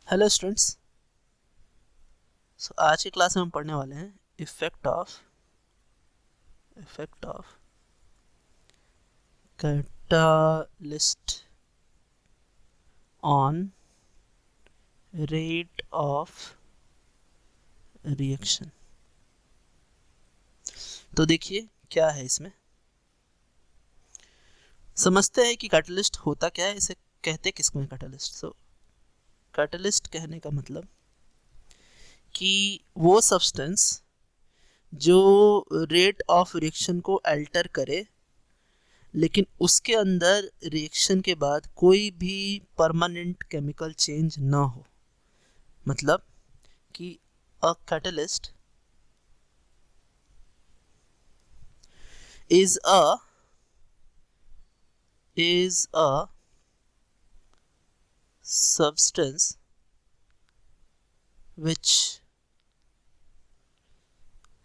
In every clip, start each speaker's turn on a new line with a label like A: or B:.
A: Hello students. आज की class में हम पढ़ने वाले हैं effect of catalyst on rate of reaction. तो देखिए क्या है इसमें, समझते हैं कि कैटालिस्ट होता क्या है, इसे कहते किसको है कैटालिस्ट। कैटालिस्ट कहने का मतलब कि वो सब्सटेंस जो रेट ऑफ रिएक्शन को अल्टर करे, लेकिन उसके अंदर रिएक्शन के बाद कोई भी परमानेंट केमिकल चेंज ना हो। मतलब कि a catalyst is a substance which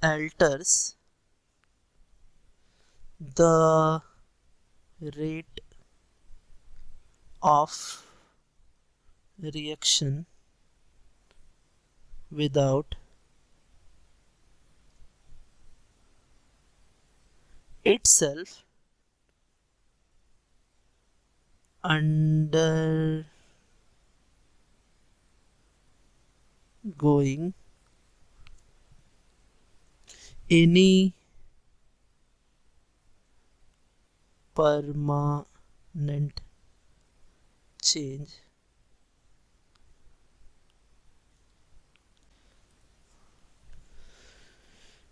A: alters the rate of reaction without itself undergoing any permanent change।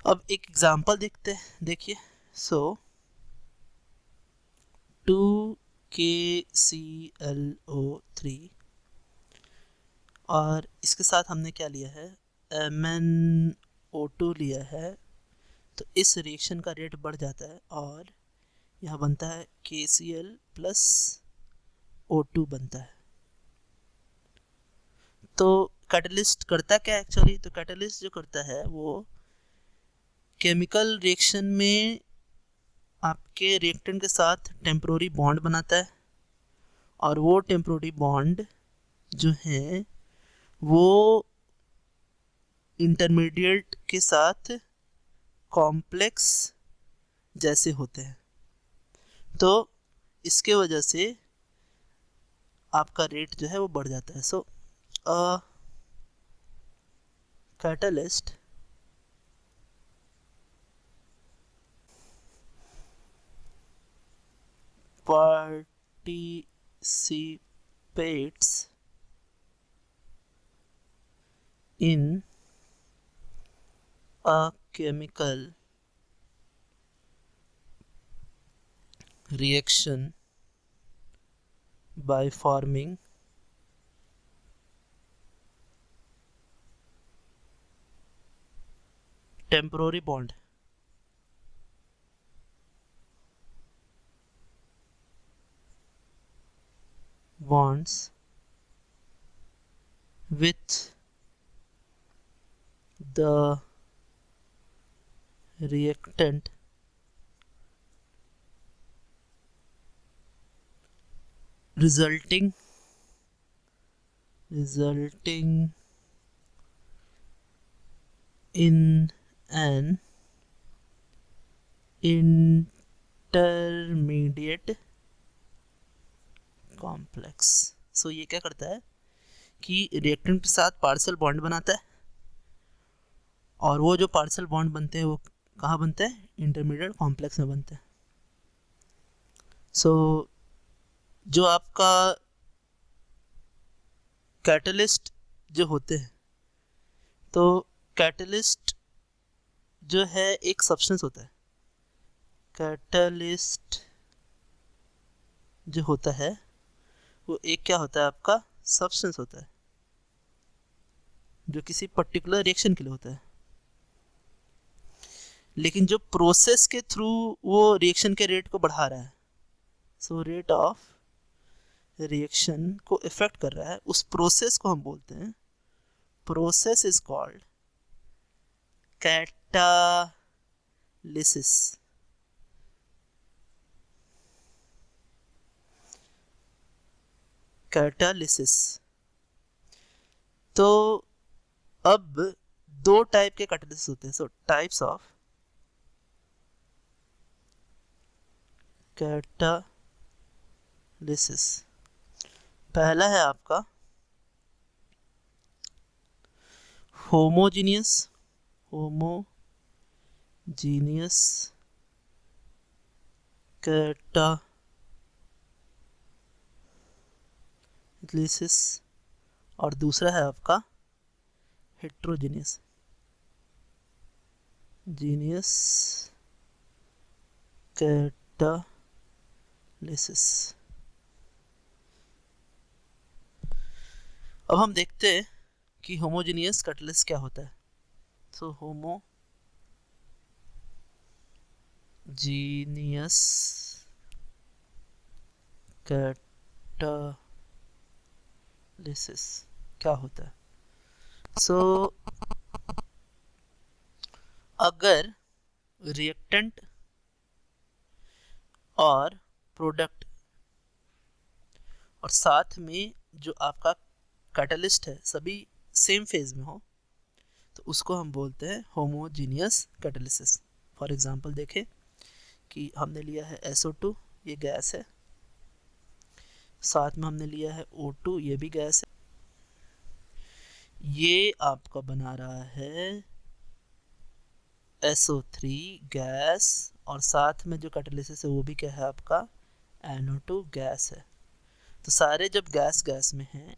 A: अब एक एग्जांपल देखते हैं, देखिए। सो 2KClO3 और इसके साथ हमने क्या लिया है, MnO2 लिया है। तो इस रिएक्शन का रेट बढ़ जाता है और यहाँ बनता है KCl प्लस O2 बनता है। तो कैटलिस्ट करता क्या है एक्चुअली, तो कैटलिस्ट जो करता है वो केमिकल रिएक्शन में आपके रिएक्टेंट के साथ टेम्पोररी बॉन्ड बनाता है, और वो टेम्पोररी बॉन्ड जो है वो इंटरमीडिएट के साथ कॉम्प्लेक्स जैसे होते हैं। तो इसके वजह से आपका रेट जो है वो बढ़ जाता है। सो catalyst participates in a chemical reaction by forming temporary bonds with the reactant resulting in an intermediate complex। सो ये क्या करता है कि रिएक्टेंट के साथ पार्शियल बॉन्ड बनाता है, और वो जो पार्शियल बॉन्ड बनते हैं वो कहाँ बनते हैं, इंटरमीडिएट कॉम्प्लेक्स में बनते हैं। सो जो आपका कैटलिस्ट जो होते हैं, तो कैटलिस्ट जो है एक सब्सटेंस होता है। कैटलिस्ट जो होता है वो एक क्या होता है, आपका सब्सटेंस होता है जो किसी पर्टिकुलर रिएक्शन के लिए होता है। लेकिन जो प्रोसेस के थ्रू वो रिएक्शन के रेट को बढ़ा रहा है, सो रेट ऑफ रिएक्शन को इफेक्ट कर रहा है, उस प्रोसेस को हम बोलते हैं, process is called catalysis. Catalysis तो अब दो टाइप के कैटलिस्ट होते हैं। सो टाइप्स ऑफ कैटालिसिस। पहला है आपका होमोजीनियस कैटालिसिस और दूसरा है आपका हेट्रोजीनियस कैटालिसिस। अब हम देखते हैं कि होमोजीनियस कैटलिस्ट क्या होता है। सो होमोजीनियस कैटालिसिस क्या होता है? सो अगर रिएक्टेंट और प्रोडक्ट और साथ में जो आपका कैटलिस्ट है सभी सेम फेज में हो तो उसको हम बोलते हैं होमोजीनियस कैटलिसिस। फॉर एग्जांपल देखें कि हमने लिया है SO2, ये गैस है, साथ में हमने लिया है O2, ये भी गैस है, ये आपका बना रहा है SO3 गैस, और साथ में जो कैटलिसिस है वो भी क्या है आपका NO2 गैस है। तो सारे जब गैस गैस में हैं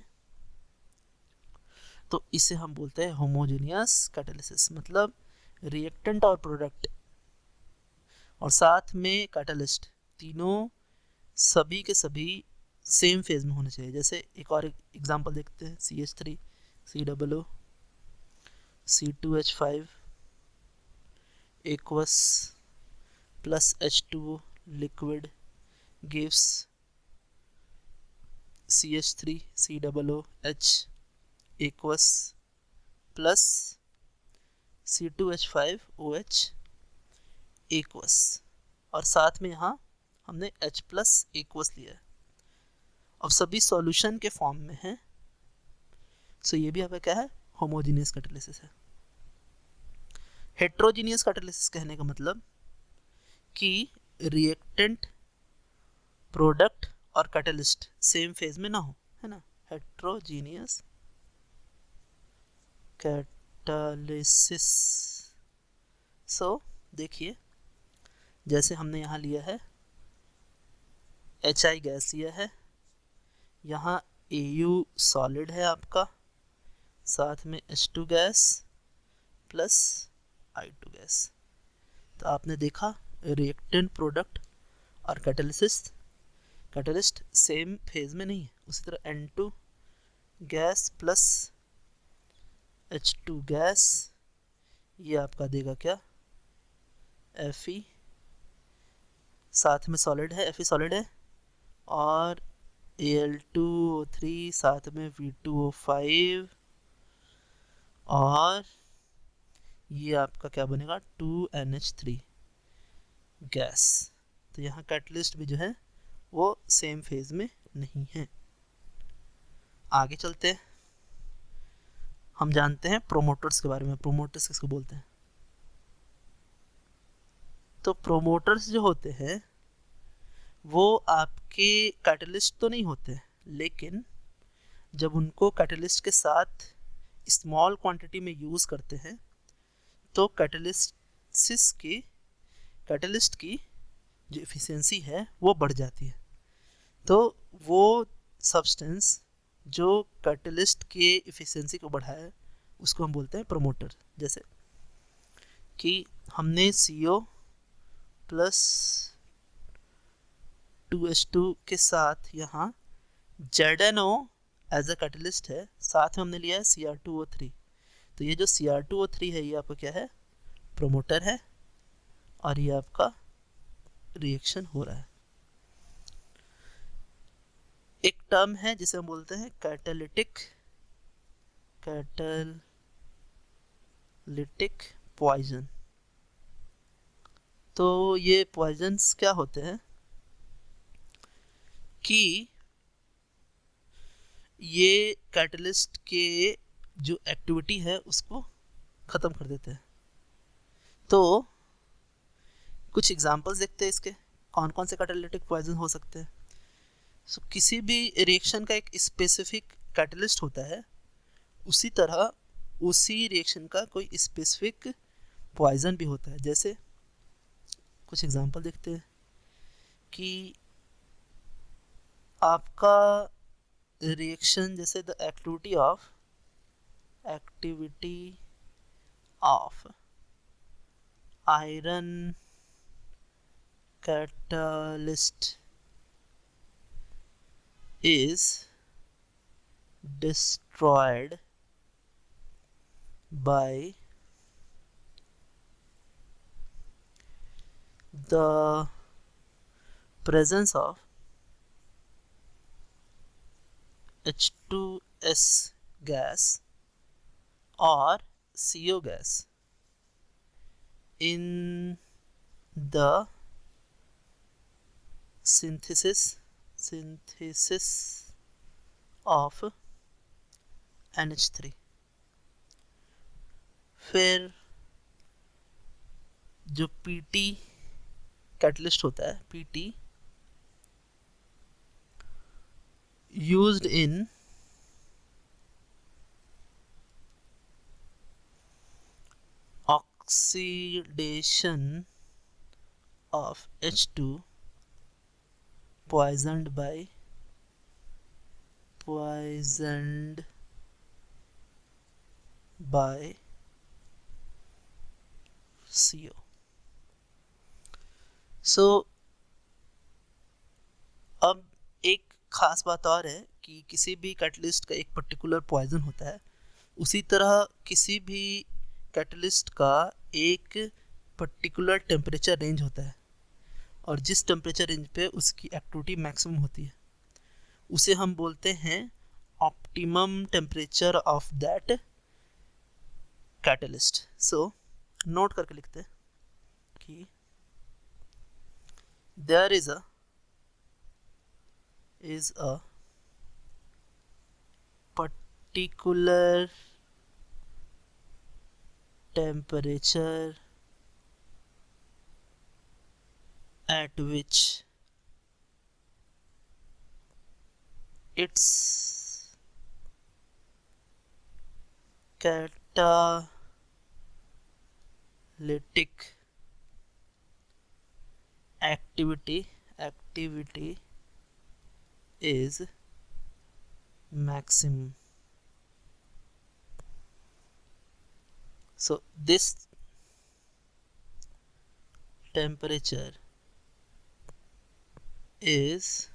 A: तो इसे हम बोलते हैं होमोजेनियस कैटलिसिस। मतलब रिएक्टेंट और प्रोडक्ट और साथ में कैटलिस्ट तीनों सभी के सभी सेम फेज में होने चाहिए। जैसे एक और एग्जांपल देखते हैं, CH3 COO C2H5 aqueous plus H2O liquid gives CH3 COOH aqueous plus C2H5OH aqueous, और साथ में यहाँ हमने H plus aqueous लिया है। अब सभी सॉल्यूशन के फॉर्म में है, सो ये भी आपका क्या है होमोजीनियस कैटलिसिस है। हेट्रोजीनियस कैटलिसिस कहने का मतलब कि रिएक्टेंट प्रोडक्ट और कैटलिस्ट सेम फेज में ना हो, है ना, हेट्रोजीनियस कैटलिसिस। सो देखिए जैसे हमने यहाँ लिया है HI गैस लिया है, यहाँ AU सॉलिड है आपका, साथ में H2 gas plus I2 gas. तो आपने देखा रिएक्टेंट प्रोडक्ट और कैटलिस्ट सेम फेज में नहीं है। उसी तरह N2 gas plus H2 gas, ये आपका देगा क्या Fe, साथ में सॉलिड है Fe सॉलिड है, और Al2O3 साथ में V2O5, और ये आपका क्या बनेगा 2NH3 गैस। तो यहाँ कैटलिस्ट भी जो है वो सेम फेज में नहीं है। आगे चलते हैं, हम जानते हैं प्रोमोटर्स के बारे में। प्रोमोटर्स किसको बोलते हैं? तो प्रोमोटर्स जो होते हैं वो आपके कैटलिस्ट तो नहीं होते, लेकिन जब उनको कैटलिस्ट के साथ स्मॉल क्वांटिटी में यूज़ करते हैं तो कैटलिस्ट की जो एफिशिएंसी है वो बढ़ जाती है। तो वो सब्सटेंस जो कैटलिस्ट के एफिशिएंसी को बढ़ाए उसको हम बोलते हैं प्रोमोटर। जैसे कि हमने CO प्लस 2H2 के साथ यहाँ ZNO एज अ कैटलिस्ट है, साथ में हमने लिया है Cr2O3। तो ये जो Cr2O3 है ये आपका क्या है प्रोमोटर है, और ये आपका रिएक्शन हो रहा है। एक टर्म है जिसे हम बोलते हैं कैटालिटिक पॉइजन। तो ये पॉइजन्स क्या होते हैं कि ये कैटलिस्ट के जो एक्टिविटी है उसको ख़त्म कर देते हैं। तो कुछ एग्जांपल्स देखते हैं इसके, कौन कौन से कैटालिटिक पॉइजन हो सकते हैं। सो किसी भी रिएक्शन का एक स्पेसिफिक कैटलिस्ट होता है, उसी तरह उसी रिएक्शन का कोई स्पेसिफिक पॉइजन भी होता है। जैसे कुछ एग्जांपल देखते हैं कि आपका रिएक्शन, जैसे the activity of iron catalyst is destroyed by the presence of H2S gas or CO gas in the synthesis of NH3। फिर जो PT कैटलिस्ट होता है, PT used in oxidation of H2 poisoned by CO। सो अब एक ख़ास बात और है कि किसी भी कैटलिस्ट का एक पर्टिकुलर पॉइजन होता है, उसी तरह किसी भी कैटलिस्ट का एक पर्टिकुलर टेम्परेचर रेंज होता है, और जिस टेम्परेचर रेंज पे उसकी एक्टिविटी मैक्सिमम होती है उसे हम बोलते हैं optimum temperature of that catalyst. So note करके लिखते हैं कि there is a particular temperature at which its catalytic activity is maximum। So this temperature is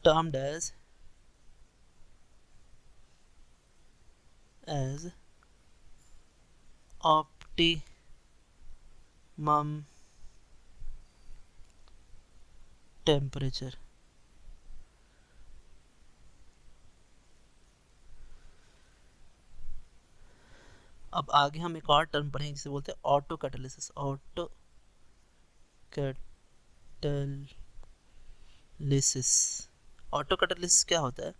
A: termed as optimum temperature। अब आगे हम एक और टर्म पढ़ेंगे जिसे बोलते हैं ऑटो कैटालिसिस। ऑटो कैटालिसिस क्या होता है?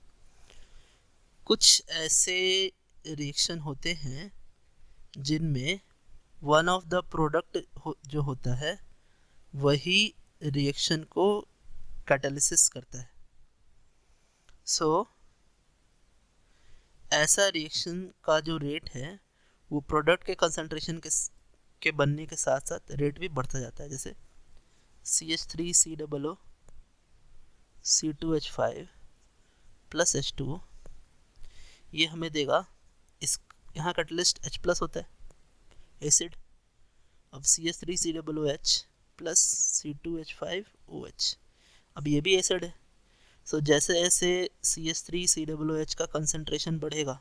A: कुछ ऐसे रिएक्शन होते हैं जिनमें वन ऑफ द प्रोडक्ट जो होता है वही रिएक्शन को कैटालिसिस करता है। सो ऐसा रिएक्शन का जो रेट है वो प्रोडक्ट के कंसंट्रेशन के बनने के साथ साथ रेट भी बढ़ता जाता है। जैसे CH3COO C2H5 प्लस H2O, ये हमें देगा, इस यहाँ कैटलिस्ट H प्लस होता है एसिड। अब CH3COOH प्लस C2H5OH, अब ये भी एसिड है। सो जैसे जैसे CH3COOH का कंसंट्रेशन बढ़ेगा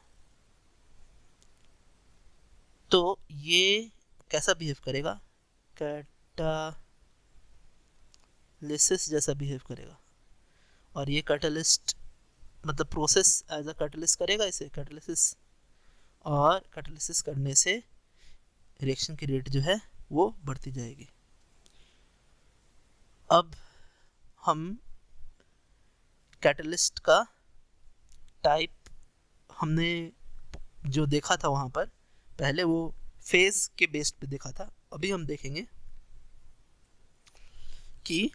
A: तो ये कैसा बिहेव करेगा? कैटालिसिस जैसा बिहेव करेगा, और ये कैटलिस्ट मतलब प्रोसेस एज अ कैटलिस्ट करेगा इसे, कैटलिसिस, और कैटलिसिस करने से रिएक्शन की रेट जो है वो बढ़ती जाएगी। अब हम कैटलिस्ट का टाइप हमने जो देखा था वहाँ पर पहले वो फेज के बेस पे देखा था, अभी हम देखेंगे कि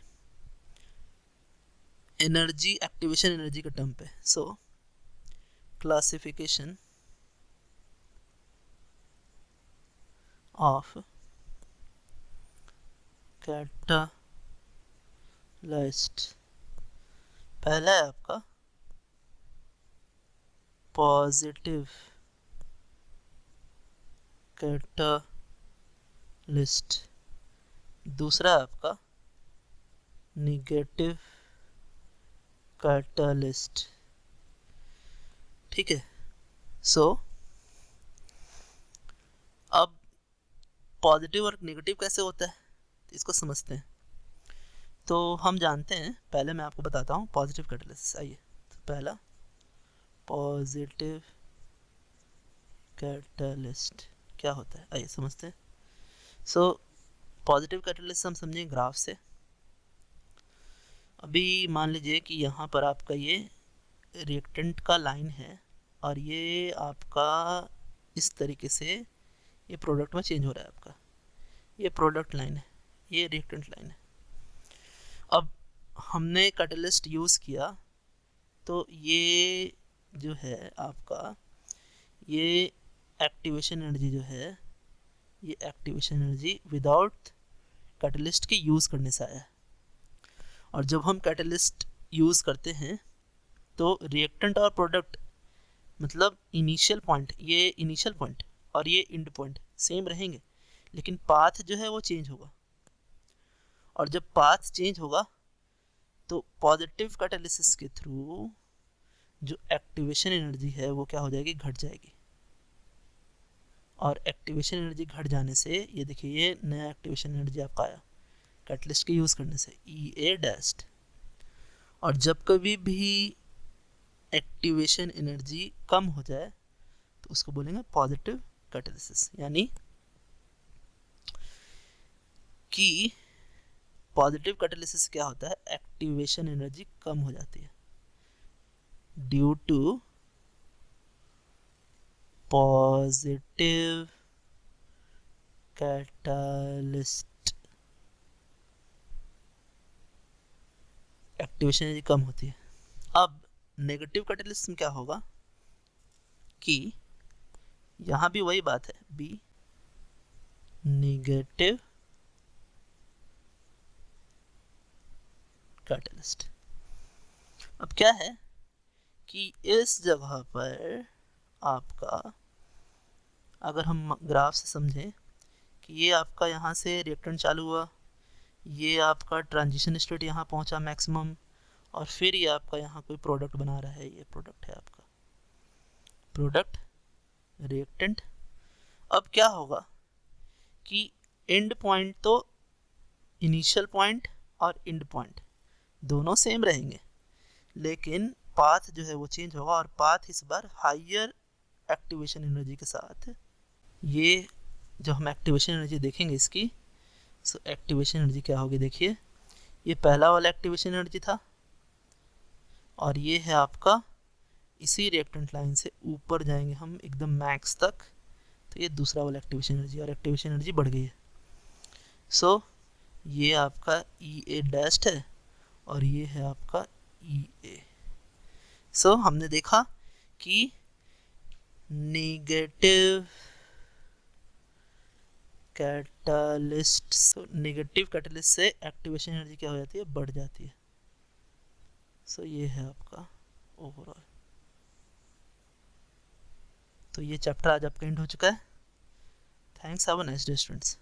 A: एनर्जी, एक्टिवेशन एनर्जी के टर्म पे। सो क्लासिफिकेशन ऑफ कैटालिस्ट, पहला है आपका पॉजिटिव कैटालिस्ट, दूसरा है आपका निगेटिव कैटालिस्ट। ठीक है, सो अब पॉजिटिव और नेगेटिव कैसे होता है इसको समझते हैं। तो हम जानते हैं, पहले मैं आपको बताता हूँ पॉजिटिव कैटालिस्ट। आइए, तो पहला पॉजिटिव कैटालिस्ट क्या होता है, आइए समझते हैं। सो पॉजिटिव कैटालिस्ट हम समझेंगे ग्राफ से। अभी मान लीजिए कि यहाँ पर आपका ये रिएक्टेंट का लाइन है और ये आपका इस तरीके से ये प्रोडक्ट में चेंज हो रहा है। आपका ये प्रोडक्ट लाइन है, ये रिएक्टेंट लाइन है। अब हमने कैटालिस्ट यूज़ किया तो ये जो है आपका ये एक्टिवेशन एनर्जी जो है, ये एक्टिवेशन एनर्जी विदाउट कैटालिस्ट के यूज़ करने से आया है। और जब हम कैटालिस्ट यूज़ करते हैं तो रिएक्टेंट और प्रोडक्ट मतलब इनिशियल पॉइंट, ये इनिशियल पॉइंट और ये एंड पॉइंट सेम रहेंगे, लेकिन पाथ जो है वो चेंज होगा। और जब पाथ चेंज होगा तो पॉजिटिव कैटालिसिस के थ्रू जो एक्टिवेशन एनर्जी है वो क्या हो जाएगी, घट जाएगी। और एक्टिवेशन एनर्जी घट जाने से ये देखिए ये नया एक्टिवेशन एनर्जी आपका आया कैटलिस्ट के यूज़ करने से, EA डैश्ड। और जब कभी भी एक्टिवेशन एनर्जी कम हो जाए तो उसको बोलेंगे पॉजिटिव कैटालिसिस, यानी कि पॉजिटिव कैटालिसिस क्या होता है, एक्टिवेशन एनर्जी कम हो जाती है due to positive catalyst, activation energy कम होती है। अब नेगेटिव कैटालिस्ट में क्या होगा कि यहाँ भी वही बात है, बी नेगेटिव कैटालिस्ट। अब क्या है कि इस जगह पर आपका, अगर हम ग्राफ से समझें कि ये आपका यहाँ से रिएक्टेंट चालू हुआ, ये आपका ट्रांजिशन स्टेट यहाँ पहुँचा मैक्सिमम, और फिर ये आपका यहाँ कोई प्रोडक्ट बना रहा है, ये प्रोडक्ट है आपका प्रोडक्ट रिएक्टेंट। अब क्या होगा कि एंड पॉइंट तो इनिशियल पॉइंट और एंड पॉइंट दोनों सेम रहेंगे, लेकिन पाथ जो है वो चेंज होगा, और पाथ इस बार हायर एक्टिवेशन एनर्जी के साथ। ये जो हम एक्टिवेशन एनर्जी देखेंगे इसकी, सो एक्टिवेशन एनर्जी क्या होगी, देखिए ये पहला वाला एक्टिवेशन एनर्जी था और ये है आपका इसी रिएक्टेंट लाइन से ऊपर जाएंगे हम एकदम मैक्स तक, तो ये दूसरा वाला एक्टिवेशन एनर्जी, और एक्टिवेशन एनर्जी बढ़ गई है। सो ये आपका EA डैश्ड है और ये है आपका EA। सो हमने देखा कि negative catalyst, so negative catalyst से एक्टिवेशन एनर्जी क्या हो जाती है, बढ़ जाती है। सो ये है आपका ओवरऑल। तो ये चैप्टर आज आपका एंड हो चुका है। Thanks, have a nice day students.